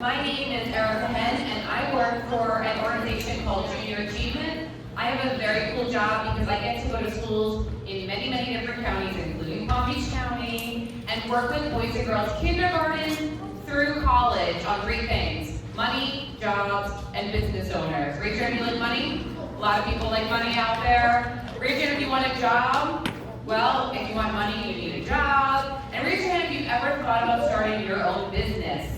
My name is Erica Henn, and I work for an organization called Junior Achievement. I have a very cool job because I get to go to schools in many, many different counties, including Palm Beach County, and work with boys and girls kindergarten through college on three things: money, jobs, and business owners. Raise your hand if you like money. A lot of people like money out there. Raise your hand if you want a job. Well, if you want money, you need a job. And raise your hand if you've ever thought about starting your own business.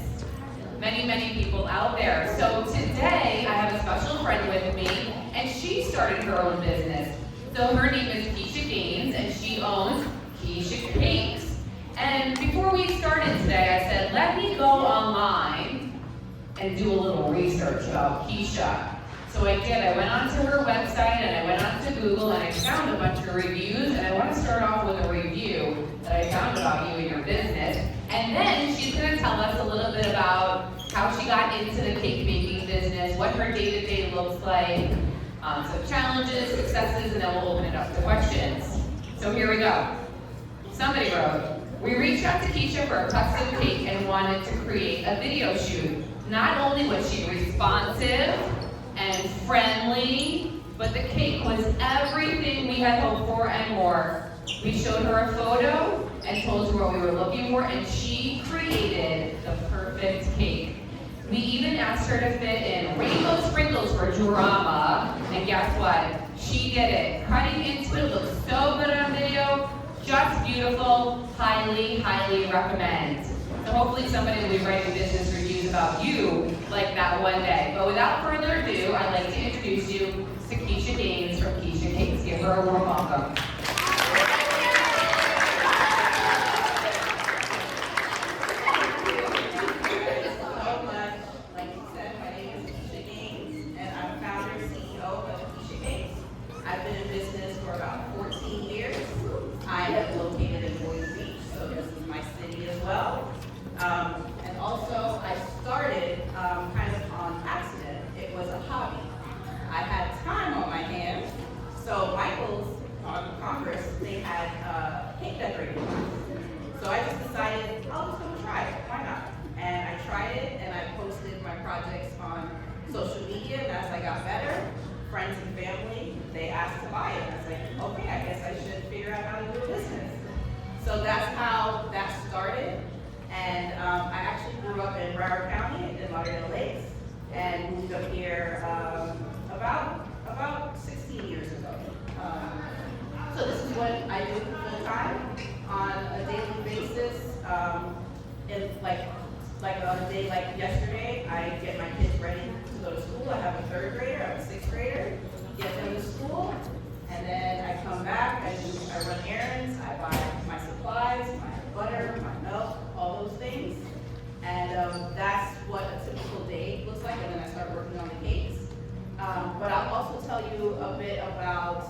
Many, many people out there. So today, I have a special friend with me, and she started her own business. So her name is Keisha Gaines, and she owns Keisha Cakes. And before we started today, I said, let me go online and do a little research about Keisha. So I did. I went onto her website, and I went onto Google, and I found a bunch of reviews, and I want to start off with a review that I found about you and your business. And then she's going to tell us a little bit about how she got into the cake making business, what her day-to-day looks like, some challenges, successes, and then we'll open it up to questions. So here we go. Somebody wrote, we reached out to Keisha for a custom cake and wanted to create a video shoot. Not only was she responsive and friendly, but the cake was everything we had hoped for and more. We showed her a photo and told her what we were looking for, and she created the perfect cake. We even asked her to fit in rainbow sprinkles for drama, and guess what? She did it. Cutting into it looks so good on video, just beautiful, highly, highly recommend. So hopefully somebody will be writing business reviews about you like that one day. But without further ado, I'd like to introduce you to Keisha Gaines from Keisha Cakes. Give her a warm welcome. And also, I started kind of on accident. It was a hobby. I had time on my hands, so Michael's on Congress, they had cake decorating. So I just decided, I'll just go try it. Why not? And I tried it, and I posted my projects on social media, and as I got better, friends and family, they asked to buy it. I was like, okay, I guess I should figure out how to do a business. So that's how that started. And I actually grew up in Broward County in Lauderdale Lakes and moved up here about 16 years ago. So this is what I do full time on a daily basis. And like on a day like yesterday, I get my kids ready to go to school. I have a third grader, I have a sixth grader, get them to school, and then I come back, I run errands, I buy my supplies, my butter, my milk, all those things. And that's what a typical day looks like, and then I start working on the cakes. But I'll also tell you a bit about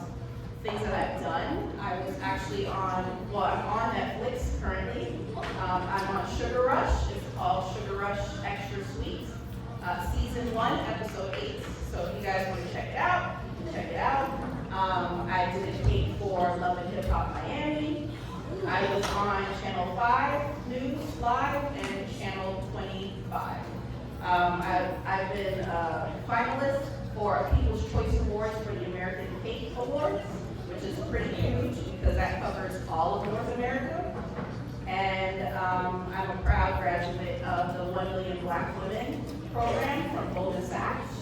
things that I've done. I was actually I'm on Netflix currently. I'm on Sugar Rush. It's called Sugar Rush Extra Sweet. Season 1, episode 8. So if you guys want to check it out, check it out. I did a cake for Love and Hip Hop Miami. I was on Channel 5 News Live and Channel 25. I've been a finalist for People's Choice Awards for the American Cake Awards, which is pretty huge because that covers all of North America. And I'm a proud graduate of the 1 Million Black Women program from Goldman Sachs.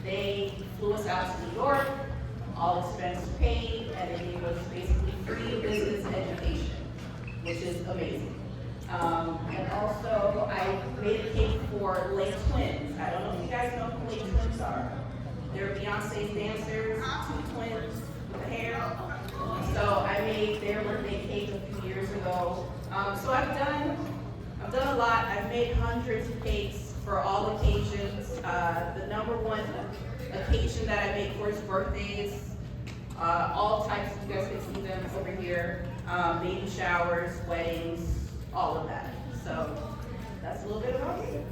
They flew us out to New York, all expenses paid, and they gave us basically free business education, which is amazing. And also, I made a cake for Lake Twins. I don't know if you guys know who Lake Twins are. They're Beyonce's dancers, 2 twins with the hair. So I made their birthday cake a few years ago. So I've done a lot. I've made hundreds of cakes for all occasions. The number one occasion that I make for his birthdays, all types, you guys can see them over here, baby showers, weddings, all of that. So that's a little bit about me.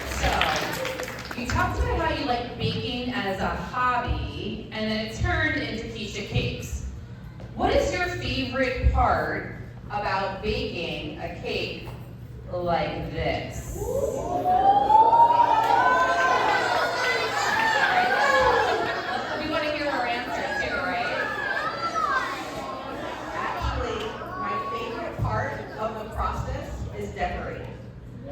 So, you talked about how you like baking as a hobby, and then it turned into Keisha Cakes. What is your favorite part about baking a cake like this? We want to hear her answer too, right? Actually, my favorite part of the process is decorating.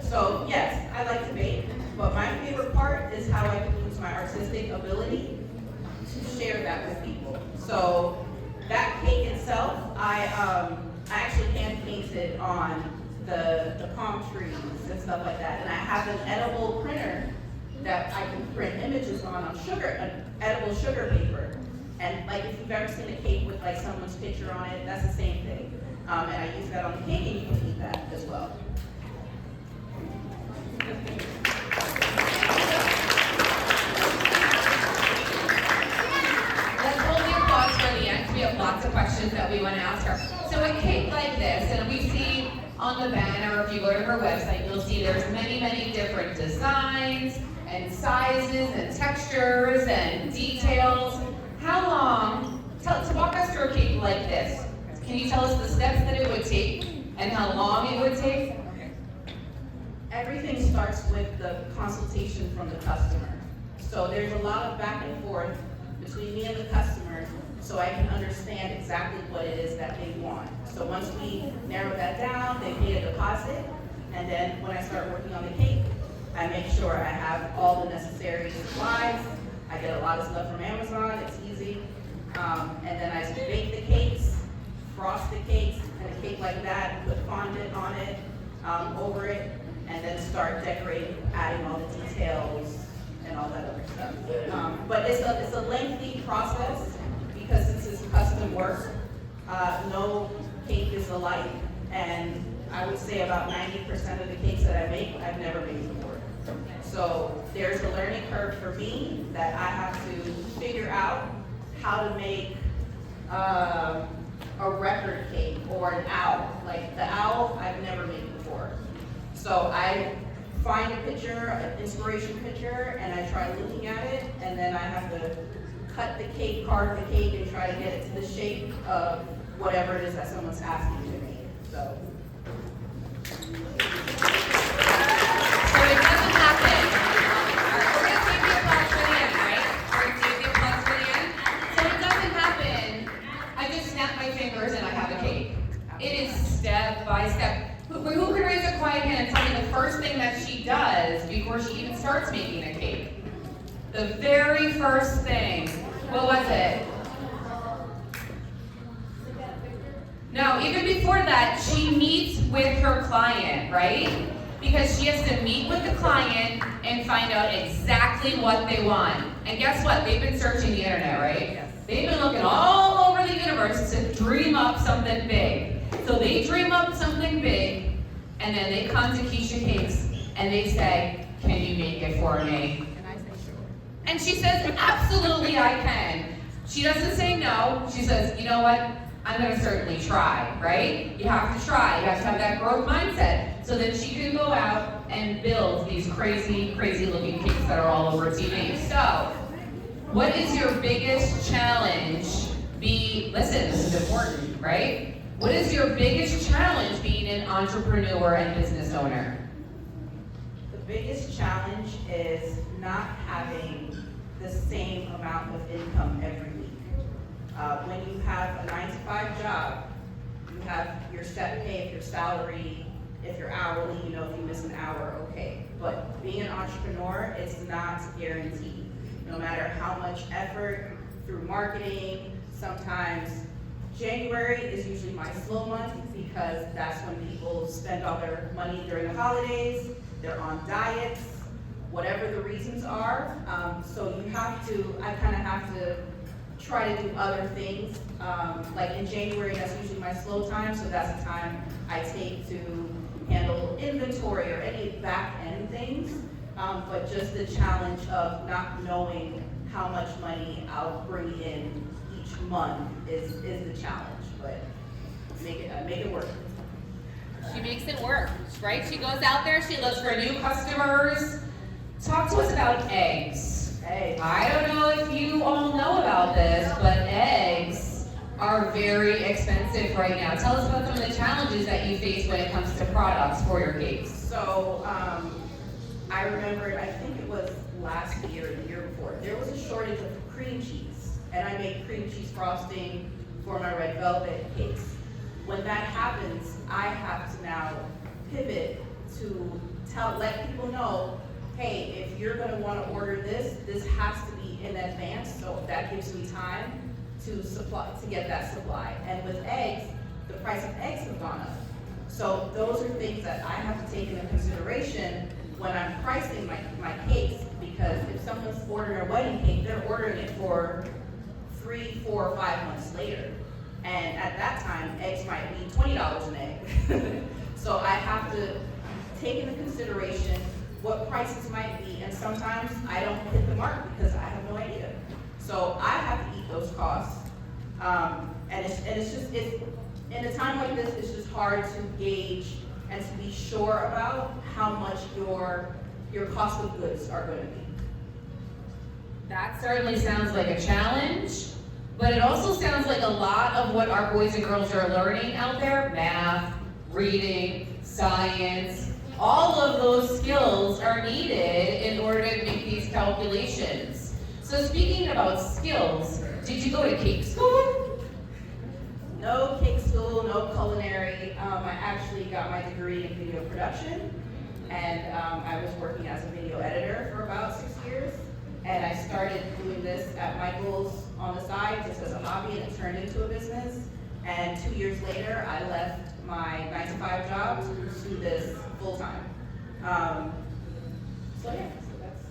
So yes, I like to bake, but my favorite part is how I can use my artistic ability to share that with people. So that cake itself, I actually hand painted on the palm trees and stuff like that. And I have an edible printer that I can print images on sugar, an edible sugar paper. And like if you've ever seen a cake with like someone's picture on it, that's the same thing. And I use that on the cake, and you can eat that as well. Let's hold the applause for the end. We have lots of questions that we want to ask her. So a cake like this, and we see on the banner, if you go to her website, you'll see there's many, many different designs and sizes and textures and details. How long, to walk us through a cake like this, can you tell us the steps that it would take and how long it would take? Everything starts with the consultation from the customer. So there's a lot of back and forth between me and the customer so I can understand exactly what it is that they want. So once we narrow that down, they pay a deposit, and then when I start working on the cake, I make sure I have all the necessary supplies. I get a lot of stuff from Amazon, it's easy. And then I bake the cakes, frost the cakes, and a cake like that, put fondant on it, over it, and then start decorating, adding all the details and all that other stuff. But it's a lengthy process because this is custom work. No cake is alike, and I would say about 90% of the cakes that I make, I've never made before. So there's a learning curve for me that I have to figure out how to make a record cake or an owl. Like the owl, I've never made before. So I find a picture, an inspiration picture, and I try looking at it, and then I have to cut the cake, carve the cake, and try to get it to the shape of whatever it is that someone's asking me to make. So it doesn't happen. We're going to save the applause for the end, right? We're going to save the applause for the end. So it doesn't happen. I just snap my fingers and I have a cake. It is step by step. Who can raise a quiet hand and tell me the first thing that she does before she even starts making a cake? The very first thing. What was it? No, even before that, she meets with her client, right? Because she has to meet with the client and find out exactly what they want. And guess what? They've been searching the internet, right? Yes. They've been looking all over the universe to dream up something big. So they dream up something big, and then they come to Keisha Cakes, and they say, can you make it for me? and I say sure. And she says, absolutely I can. She doesn't say no. She says, you know what? I'm going to certainly try, right? You have to try. You have to have that growth mindset so that she can go out and build these crazy, crazy looking cakes that are all over TV. So, what is your biggest challenge? Listen, this is important, right? What is your biggest challenge being an entrepreneur and business owner? The biggest challenge is not having the same amount of income every week. When you have a 9-to-5 job, you have your set pay, if you're salary, if you're hourly, you know, if you miss an hour, okay. But being an entrepreneur, it's not guaranteed. No matter how much effort through marketing, sometimes January is usually my slow month because that's when people spend all their money during the holidays, they're on diets, whatever the reasons are. So I kind of have to try to do other things. Like in January, that's usually my slow time, so that's the time I take to handle inventory or any back end things. But just the challenge of not knowing how much money I'll bring in each month is the challenge, but make it work. She makes it work, right? She goes out there, she looks for new customers. Talk to us about eggs. Hey. I don't know if you all know about this, but eggs are very very expensive right now. Tell us about some of the challenges that you face when it comes to products for your cakes. So, I remembered, I think it was last year, or the year before, there was a shortage of cream cheese, and I made cream cheese frosting for my red velvet cakes. When that happens, I have to now pivot to let people know, hey, if you're gonna wanna order this, this has to be in advance, so that gives me time to get that supply. And with eggs, the price of eggs have gone up. So those are things that I have to take into consideration when I'm pricing my cakes, because if someone's ordering a wedding cake, they're ordering it for 3, 4, or 5 months later. And at that time, eggs might be $20 an egg. So I have to take into consideration what prices might be, and sometimes I don't hit the mark because I have no idea. So I have to eat those costs. In a time like this, it's just hard to gauge and to be sure about how much your cost of goods are going to be. That certainly sounds like a challenge, but it also sounds like a lot of what our boys and girls are learning out there, math, reading, science, all of those skills are needed in order to make these calculations. So speaking about skills, did you go to cake school? No cake school, no culinary. I actually got my degree in video production, and I was working as a video editor for about 6 years. And I started doing this at Michael's on the side just as a hobby, and it turned into a business. And 2 years later, I left my 9-to-5 job to pursue this full time. So that's.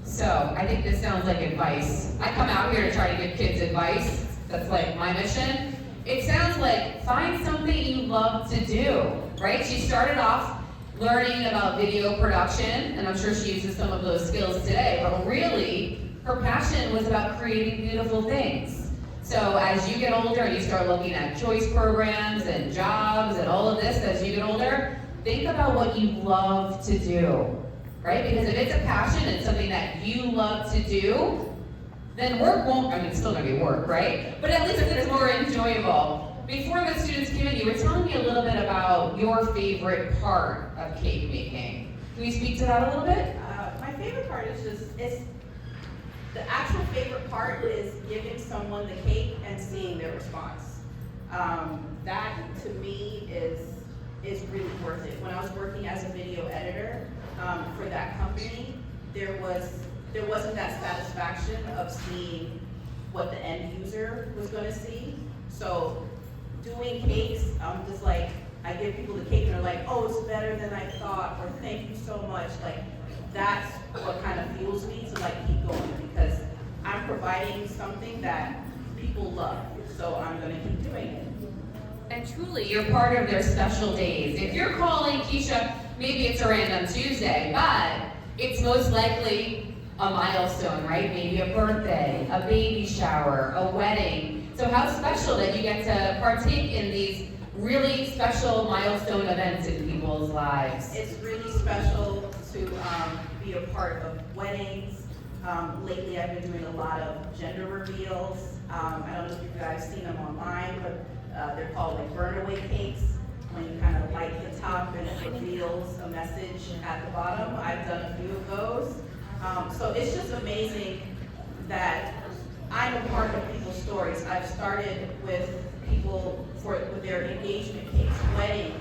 So I think this sounds like advice. I come out here to try to give kids advice. That's like my mission. It sounds like find something you love to do, right? She started off learning about video production, and I'm sure she uses some of those skills today, but really, her passion was about creating beautiful things. So as you get older, you start looking at choice programs and jobs and all of this as you get older, think about what you love to do, right? Because if it's a passion and something that you love to do, then work won't, it's still gonna be work, right? But at least it's more enjoyable. Before the students came in, you were telling me a little bit about your favorite part of cake making. Can you speak to that a little bit? My favorite part is the actual favorite part is giving someone the cake and seeing their response. That to me is really worth it. When I was working as a video editor for that company, there wasn't that satisfaction of seeing what the end user was going to see. So doing cakes, I'm just like, I give people the cake and they're like, oh, it's better than I thought, or thank you so much. Like, that's what kind of fuels me to like keep going, because I'm providing something that people love. So I'm going to keep doing it. And truly, you're part of their special days. If you're calling Keisha, maybe it's a random Tuesday, but it's most likely a milestone, right? Maybe a birthday, a baby shower, a wedding. So how special that you get to partake in these really special milestone events in people's lives. It's really special to be a part of weddings. Lately I've been doing a lot of gender reveals. I don't know if you guys seen them online, but they're called like burn-away cakes, when you kind of light the top and it reveals a message at the bottom. I've done a few of those. So it's just amazing that I'm a part of people's stories. I've started with people with their engagement cakes, wedding,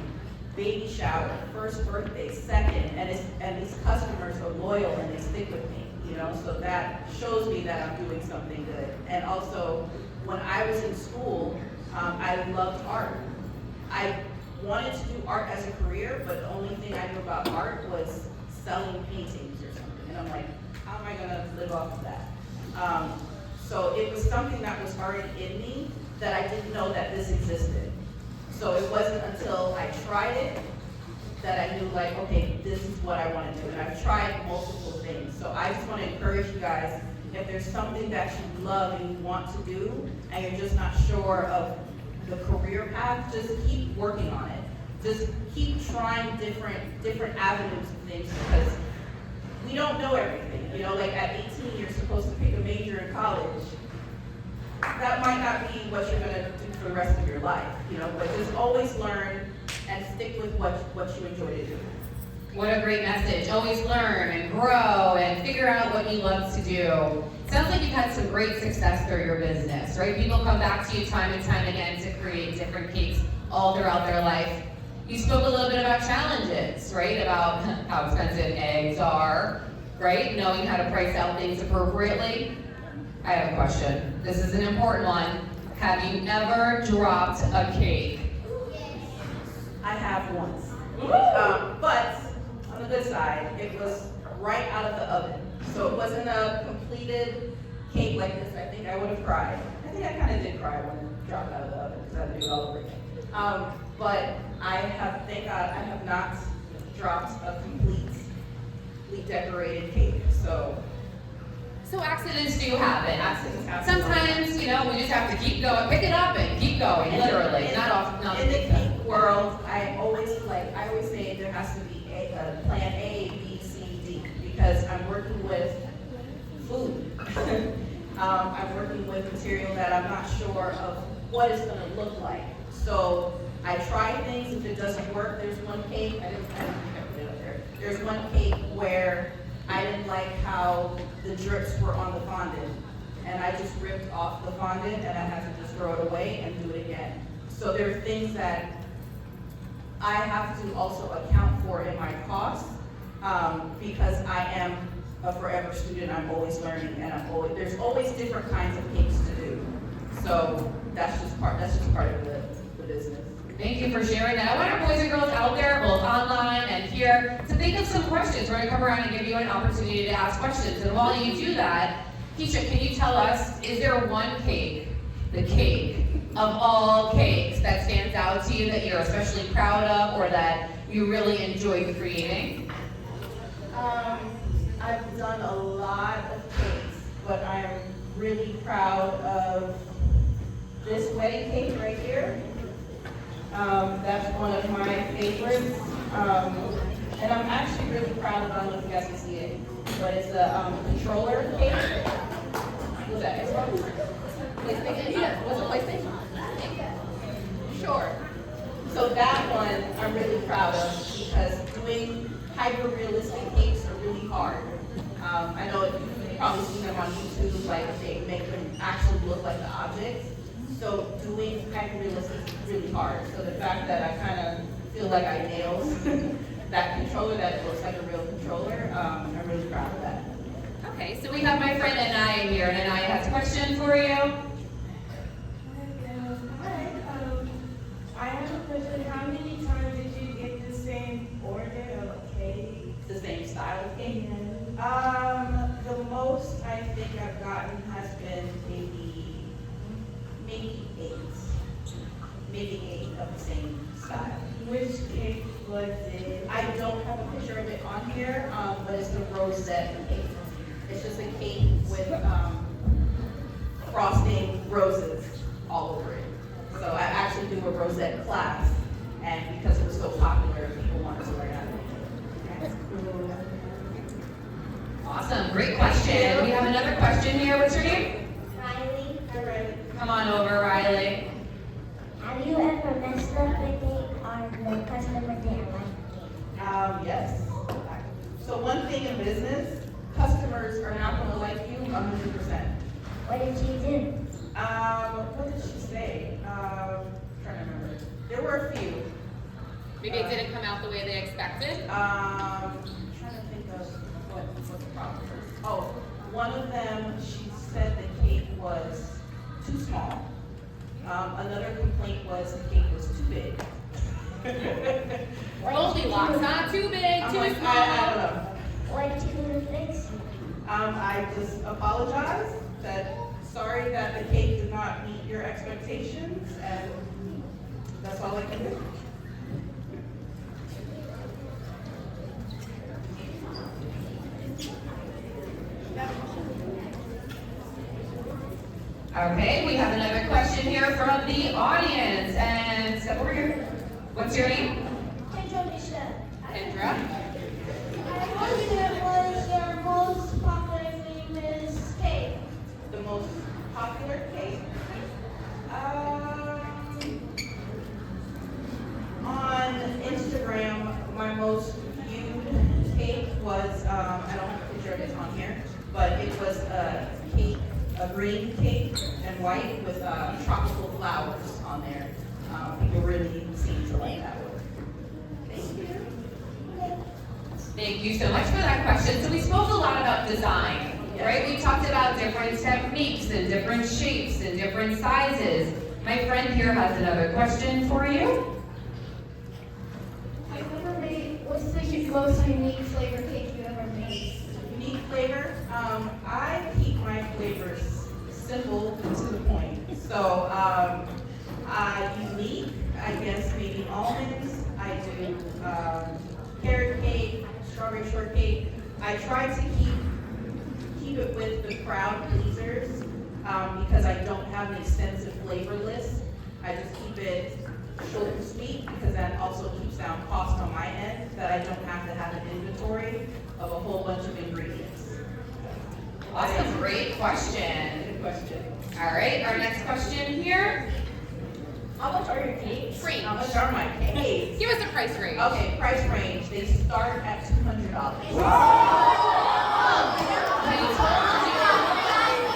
baby shower, first birthday, second, and these customers are loyal and they stick with me, you know, so that shows me that I'm doing something good. And also, when I was in school, I loved art. I wanted to do art as a career, but the only thing I knew about art was selling paintings or something. And I'm like, how am I gonna live off of that? So it was something that was already in me that I didn't know that this existed. So it wasn't until I tried it that I knew like, okay, this is what I want to do. And I've tried multiple things. So I just want to encourage you guys, if there's something that you love and you want to do, and you're just not sure of the career path, just keep working on it. Just keep trying different avenues of things, because we don't know everything. You know, like at 18, you're supposed to pick a major in college. That might not be what you're gonna the rest of your life, you know, but just always learn and stick with what you enjoy to do. What a great message. Always learn and grow and figure out what you love to do. Sounds like you've had some great success through your business, right? People come back to you time and time again to create different cakes all throughout their life. You spoke a little bit about challenges, right? About how expensive eggs are, right? Knowing how to price out things appropriately. I have a question. This is an important one. Have you ever dropped a cake? I have once. But on the good side, it was right out of the oven. So it wasn't a completed cake like this. I think I would have cried. I think I kind of did cry when it dropped out of the oven because I had to do it all over again. But thank God, I have not dropped a completely decorated cake. So Accidents do happen. Accidents happen. Sometimes, you know, we just have to keep going, pick it up and keep going, literally. In the cake world, I always say there has to be a plan A, B, C, D, because I'm working with food. I'm working with material that I'm not sure of what it's gonna look like. So I try things, if it doesn't work, there's one cake, I didn't put it up there. There's one cake where I didn't like how the drips were on the fondant. And I just ripped off the fondant and I had to just throw it away and do it again. So there are things that I have to also account for in my costs, because I am a forever student. I'm always learning, and there's always different kinds of cakes to do. So that's just part of the business. Thank you for sharing that. I want our boys and girls out there, both online and here, to think of some questions. We're going to come around and give you an opportunity to ask questions. And while you do that, Keisha, can you tell us, is there one cake, the cake of all cakes, that stands out to you that you're especially proud of or that you really enjoyed creating? I've done a lot of cakes, but I'm really proud of this wedding cake right here. That's one of my favorites. And I'm actually really proud of, I don't know if you guys can see it, but it's a controller cake. What's that? PlayStation? Yeah, was it PlayStation? Sure. So that one I'm really proud of because doing hyper-realistic cakes are really hard. I know you've probably seen them on YouTube, like they make them actually look like the objects. So doing hyper-realistic is really hard. So the fact that I kind of feel like I nailed that controller, that it looks like a real controller, I'm really proud of that. Okay, so we have my friend Anaya here, and Anaya has a question for you. Hi, I have a question. How many times did you get the same order of cake? The same style of cake? The most I think I've gotten has been maybe eight of the same style. Which cake was it? I don't have a picture of it on here, but it's the rosette cake. It's just a cake with frosting roses all over it. So I actually do a rosette class, and because it was so popular, people wanted to learn how to make it. Awesome, great question. We have another question here. What's your name? Riley, Come on over, Riley. have you ever messed up a cake or the customer didn't like the cake? Yes. So one thing in business, customers are not going to like you 100%. What did you do? What did she say? Trying to remember. There were a few. Maybe it didn't come out the way they expected. Trying to think of what the problem was. Oh, one of them, she said the cake was too small. Another complaint was the cake was too big. Goldilocks, not too big, I'm too like, small. I don't know. What did you do to fix it? I just apologized, said sorry that the cake did not meet your expectations, and that's all I can do. Okay, we have another question here from the audience. And step over here. What's your name? Kendra. I wonder what is your most popular famous cake? The most popular cake, a cake, a green cake and white with tropical flowers on there. People really seem to like that one. Thank you. Thank you so much for that question. So we spoke a lot about design, right? We talked about different techniques and different shapes and different sizes. My friend here has another question for you. What's the most unique flavor cake you ever made? Unique flavor. I keep my flavors simple and to the point. So, unique, I guess maybe almonds. I do carrot cake, strawberry shortcake. I try to keep it with the crowd pleasers because I don't have an extensive flavor list. I just keep it short and sweet because that also keeps down cost on my end, that I don't have to have an inventory of a whole bunch of ingredients. Awesome, great question. Good question. All right, our next question here. How much are your cakes? Range. How much are my cakes? Give us a price range. Okay, price range. They start at $200.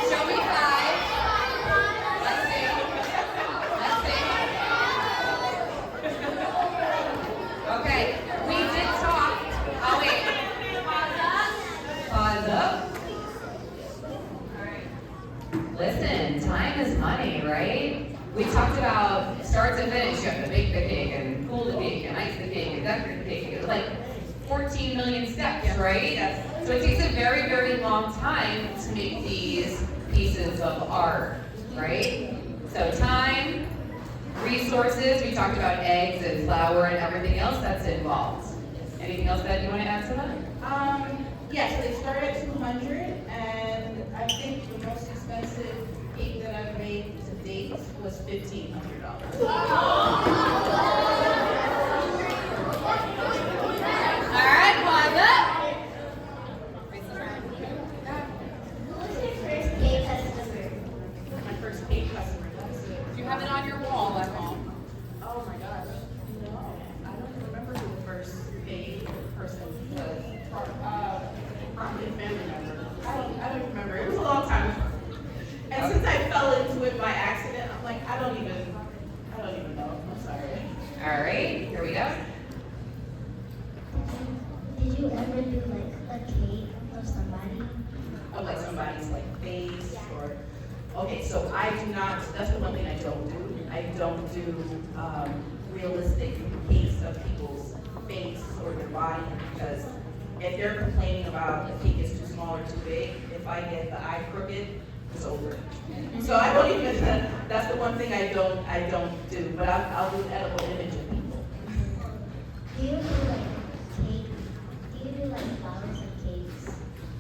Show me five. Let's see. Let's see. Okay, we did talk. Oh wait. Pause up. Listen, time is money, right? We talked about start to finish. You have to bake the cake and cool the cake and ice the cake and decorate the cake. It's like 14 million steps, right? Yes. So it takes a very, very long time to make these pieces of art, right? So time, resources, we talked about eggs and flour and everything else that's involved. Anything else that you want to add to that? Yes, they start at 200, and I think the most expensive cake that I've made to date was $1,500. All right, pause up. Who was your first cake customer? My first cake customer. That's it. Do you have it on your wall at home? Oh my gosh. No, I don't remember who the first cake person was. Probably a family member. I don't remember. It was a long time ago. And since I fell into it by accident, I'm like, I don't even know. I'm sorry. All right, here we go. Did you ever do like a cake of somebody? Of like somebody's like face or, okay, so I do not, that's the one thing I don't do. I don't do realistic cakes of people's face or their body because if they're complaining about the cake is too small or too big, if I get the eye crooked, it's over. So I don't even, that's the one thing I don't do, but I'll do edible image of people. Do you do like cake? Do you do like flowers and cakes?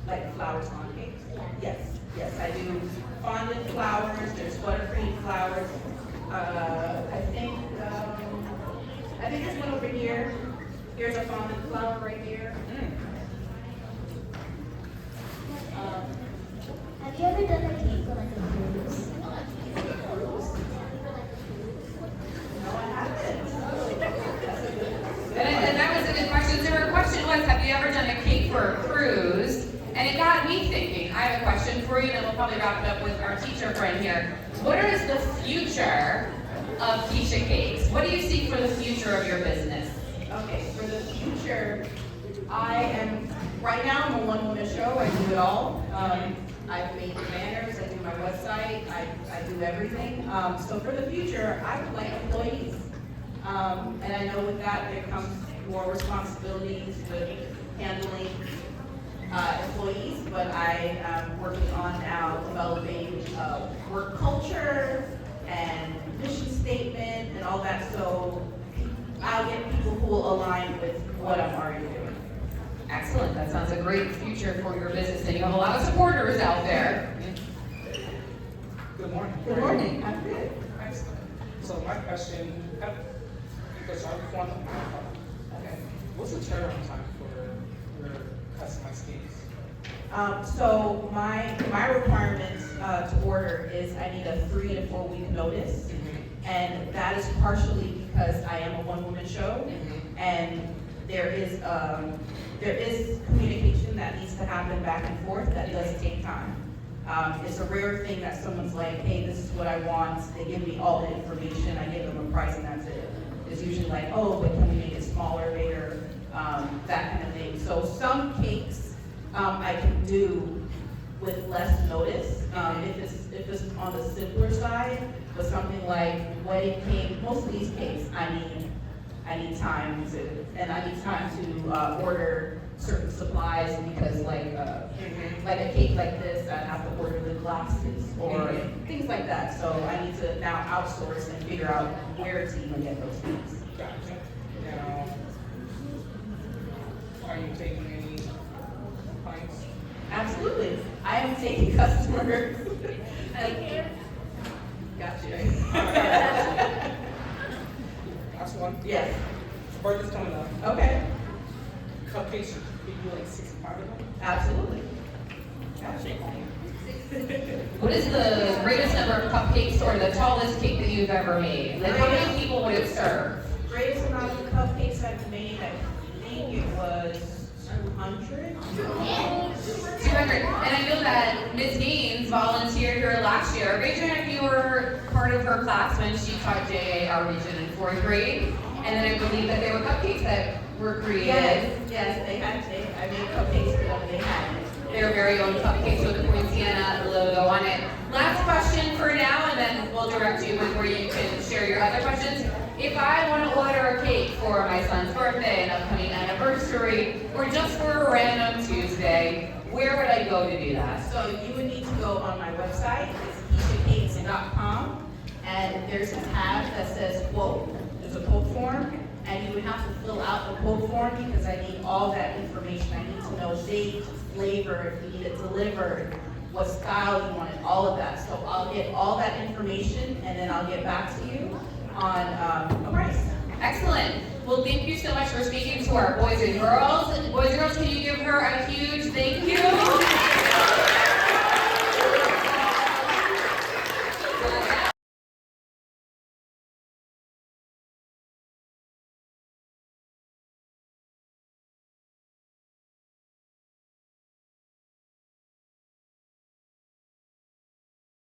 Like flowers on cakes? Yeah. Yes, I do fondant flowers, there's buttercream flowers. I think there's one over here. Here's a fondant flower right here. Have you ever done a cake for like a cruise? No, I haven't. And that was a good question. So her question was, have you ever done a cake for a cruise? And it got me thinking. I have a question for you, and then we'll probably wrap it up with our teacher friend here. What is the future of Keisha Cakes? What do you see for the future of your business? Okay, for the future, right now I'm a one-woman show, I do it all. I've made the banners, I do my website, I do everything. So for the future, I would like employees. And I know with that, there comes more responsibilities with handling employees, but I am working on now developing work culture and mission statement and all that, so I'll get people who will align with what I'm already doing. Excellent. That sounds a great future for your business, and you have a lot of supporters out there. Good morning. Good morning, I'm good. Excellent. So my question, because I'm from Okay. what's the turnaround time for your customized cakes? So my requirement to order is I need a 3 to 4 week notice. And that is partially because I am a one-woman show, and there is communication that needs to happen back and forth that does take time. It's a rare thing that someone's like, hey, this is what I want. They give me all the information. I give them a price, and that's it. It's usually like, oh, but can we make it smaller, bigger, that kind of thing. So some cakes I can do with less notice. If it's on the simpler side, but something like wedding cake, most of these cakes, I need time to order certain supplies because like a cake like this, I have to order the glasses or things like that. So I need to now outsource and figure out where to even get those things. Gotcha. Now, are you taking any clients? Absolutely. I am taking customers. Gotcha. Last one. Yes. Birthday's coming up. Okay. Cupcakes, should we do like 65 of them? Absolutely. Gotcha. What is the greatest number of cupcakes or the tallest cake that you've ever made? Like, how many people would it serve? Greatest amount of cupcakes I've made, I think it was 200. 200. And I know that Ms. Gaines volunteered here last year. Raise your hand if you were part of her class when she taught JA our region in 4th grade. And then I believe that there were cupcakes that were created. Yes, I made cupcakes for them, they had it. Their very own cupcakes with the Poinciana logo on it. Last question for now, and then we'll direct you with where you can share your other questions. If I want to order a cake for my son's birthday, an upcoming anniversary, or just for a random Tuesday, where would I go to do that? So you would need to go on my website, it's keishacakes.com, and there's a tab that says quote. There's a quote form, and you would have to fill out the quote form because I need all that information. I need to know date, flavor, if you need it delivered, what style you want it, all of that. So I'll get all that information, and then I'll get back to you on a price. Excellent. Well, thank you so much for speaking to our boys and girls. Boys and girls, can you give her a huge thank you?